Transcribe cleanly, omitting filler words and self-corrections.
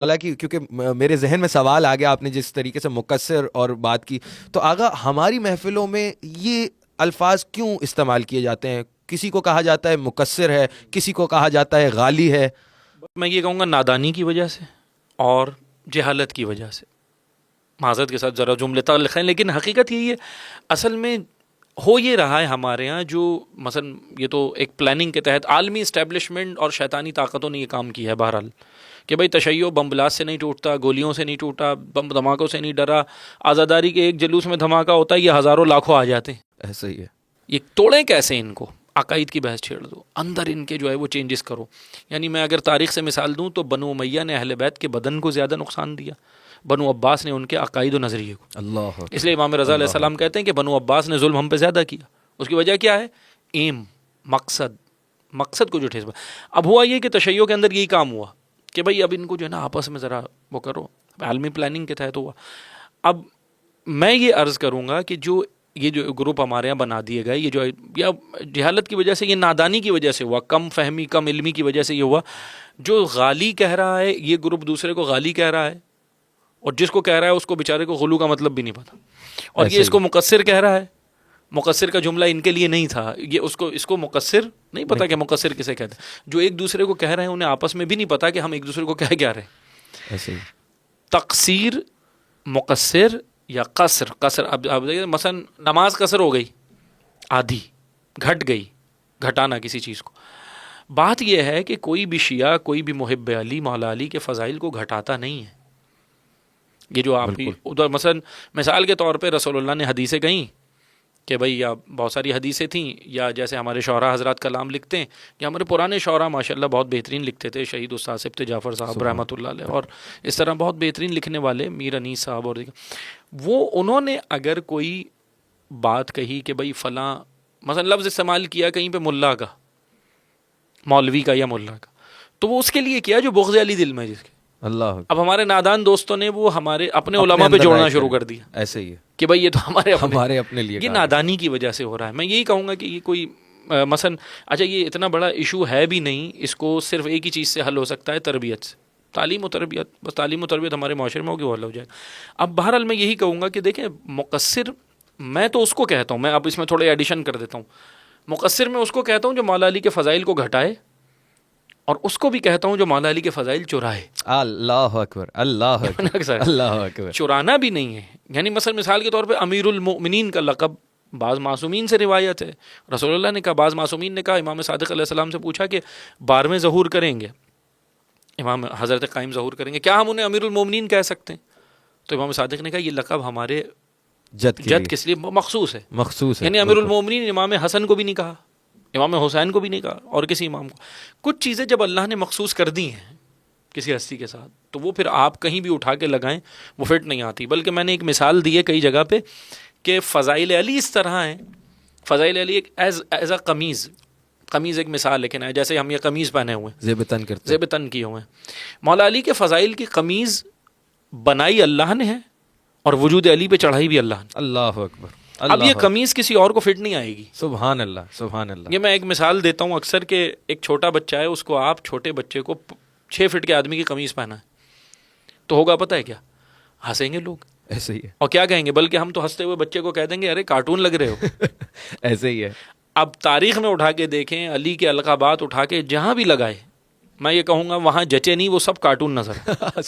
حالانکہ کیونکہ میرے ذہن میں سوال آ گیا آپ نے جس طریقے سے مقصر اور بات کی، تو آغا ہماری محفلوں میں یہ الفاظ کیوں استعمال کیے جاتے ہیں؟ کسی کو کہا جاتا ہے مقصر ہے، کسی کو کہا جاتا ہے غالی ہے۔ میں یہ کہوں گا نادانی کی وجہ سے اور جہالت کی وجہ سے، معذرت کے ساتھ ذرا جملے تلخ ہیں لیکن حقیقت یہی ہے۔ اصل میں ہو یہ رہا ہے ہمارے ہاں، جو مثلا یہ تو ایک پلاننگ کے تحت عالمی اسٹیبلشمنٹ اور شیطانی طاقتوں نے یہ کام کیا ہے بہرحال، کہ بھائی تشیع بم بلاسٹ سے نہیں ٹوٹتا، گولیوں سے نہیں ٹوٹا، بم دھماکوں سے نہیں ڈرا، آزاداری کے ایک جلوس میں دھماکہ ہوتا ہے یہ ہزاروں لاکھوں آ جاتے ہیں۔ ایسا ہی ہے۔ یہ توڑیں کیسے ان کو؟ عقائد کی بحث چھیڑ دو، اندر ان کے جو ہے وہ چینجز کرو۔ یعنی میں اگر تاریخ سے مثال دوں تو بنو امیہ نے اہل بیت کے بدن کو زیادہ نقصان دیا، بنو عباس نے ان کے عقائد و نظریے کو۔ اللہ اس لیے امام رضا علیہ السلام کہتے ہیں کہ بنو عباس نے ظلم ہم پہ زیادہ کیا۔ اس کی وجہ کیا ہے؟ ایم، مقصد کو جو ٹھیس۔ اب ہوا یہ کہ تشیع کے اندر یہی کام ہوا کہ بھائی اب ان کو جو ہے نا آپس میں ذرا وہ کرو، عالمی پلاننگ کے تحت ہوا۔ اب میں یہ عرض کروں گا کہ جو یہ جو گروپ ہمارے یہاں بنا دیے گئے، یہ جو یا جہالت کی وجہ سے، یہ نادانی کی وجہ سے ہوا، کم فہمی کم علمی کی وجہ سے یہ ہوا۔ جو غالی کہہ رہا ہے یہ گروپ دوسرے کو غالی کہہ رہا ہے، اور جس کو کہہ رہا ہے اس کو بیچارے کو غلو کا مطلب بھی نہیں پتا، اور یہ اس کو مقصر کہہ رہا ہے۔ مقصر کا جملہ ان کے لیے نہیں تھا، یہ اس کو مقصر نہیں پتا کہ مقصر کسے کہتے ہیں۔ جو ایک دوسرے کو کہہ رہے ہیں انہیں آپس میں بھی نہیں پتا کہ ہم ایک دوسرے کو کہہ کیا رہے ہیں۔ ایسے ہی تقصیر، مقصر یا قصر اب دیکھیں مثلا نماز قصر ہو گئی، آدھی گھٹ گئی، گھٹانا کسی چیز کو۔ بات یہ ہے کہ کوئی بھی شیعہ، کوئی بھی محب علی، مولا علی کے فضائل کو گھٹاتا نہیں ہے۔ یہ جو آپ ادھر مثلا مثال کے طور پہ رسول اللہ نے حدیثیں کہیں کہ بھئی یا بہت ساری حدیثیں تھیں، یا جیسے ہمارے شعراء حضرات کلام لکھتے ہیں، یا ہمارے پرانے شعراء ماشاءاللہ بہت بہترین لکھتے تھے، شہید استاد سبت جعفر صاحب رحمۃ اللہ علیہ، اور اس طرح بہت بہترین لکھنے والے میر انیس صاحب، اور وہ انہوں نے اگر کوئی بات کہی کہ بھئی فلاں مثلا لفظ استعمال کیا کہیں پہ ملا کا، مولوی کا یا ملا کا، تو وہ اس کے لیے کیا جو بغض علی دل میں جس کے۔ اللہ، اب ہمارے نادان دوستوں نے وہ ہمارے اپنے علماء پہ جوڑنا شروع کر دیا، ایسے ہی ہے کہ بھئی یہ تو ہمارے اپنے لیے یہ نادانی کی وجہ سے ہو رہا ہے۔ میں یہی کہوں گا کہ یہ کوئی مثلا اچھا یہ اتنا بڑا ایشو ہے بھی نہیں، اس کو صرف ایک ہی چیز سے حل ہو سکتا ہے، تربیت سے، تعلیم و تربیت، بس تعلیم و تربیت ہمارے معاشرے میں ہوگی وہ حل ہو جائے گا۔ اب بہرحال میں یہی کہوں گا کہ دیکھیں مقصر میں تو اس کو کہتا ہوں، میں اب اس میں تھوڑے ایڈیشن کر دیتا ہوں، مقصر میں اس کو کہتا ہوں جو مولا علی کے فضائل کو گھٹائے، اور اس کو بھی کہتا ہوں جو مولا علی کے فضائل چرائے۔ اللہ اکبر، اللہ اکبر، اللہ اکبر۔ چرانا بھی نہیں ہے، یعنی مثال کے طور پہ امیر المؤمنین کا لقب بعض معصومین سے روایت ہے، رسول اللہ نے کہا، بعض معصومین نے کہا، امام صادق علیہ السلام سے پوچھا کہ 12ویں ظہور کریں گے، امام حضرت قائم ظہور کریں گے، کیا ہم انہیں امیر المؤمنین کہہ سکتے ہیں؟ تو امام صادق نے کہا یہ لقب ہمارے جد کس لیے مخصوص ہے، یعنی امیر المؤمنین امام حسن کو بھی نہیں کہا، امام حسین کو بھی نہیں کہا، اور کسی امام کو۔ کچھ چیزیں جب اللہ نے مخصوص کر دی ہیں کسی ہستی کے ساتھ تو وہ پھر آپ کہیں بھی اٹھا کے لگائیں وہ فٹ نہیں آتی۔ بلکہ میں نے ایک مثال دی ہے کئی جگہ پہ کہ فضائل علی اس طرح ہیں، فضائل علی ایک ایز اے قمیض ایک مثال، لیکن ہے جیسے ہم یہ قمیض پہنے ہوئے ہیں، زیب تن کیے ہوئے ہیں، مولا علی کے فضائل کی قمیض بنائی اللہ نے ہے اور وجود علی پہ چڑھائی بھی اللہ نے۔ اللہ اکبر۔ اب یہ قمیض کسی اور کو فٹ نہیں آئے گی۔ سبحان اللہ، سبحان اللہ۔ یہ میں ایک مثال دیتا ہوں اکثر کہ ایک چھوٹا بچہ ہے، اس کو آپ چھوٹے بچے کو 6 فٹ کے آدمی کی قمیض پہنا ہے تو ہوگا پتہ ہے کیا؟ ہنسیں گے لوگ، ایسے ہی ہے، اور کیا کہیں گے؟ بلکہ ہم تو ہنستے ہوئے بچے کو کہہ دیں گے ارے کارٹون لگ رہے ہو۔ ایسے ہی ہے۔ اب تاریخ میں اٹھا کے دیکھیں، علی کے القابات اٹھا کے جہاں بھی لگائے، میں یہ کہوں گا وہاں جچے نہیں، وہ سب کارٹون نظر۔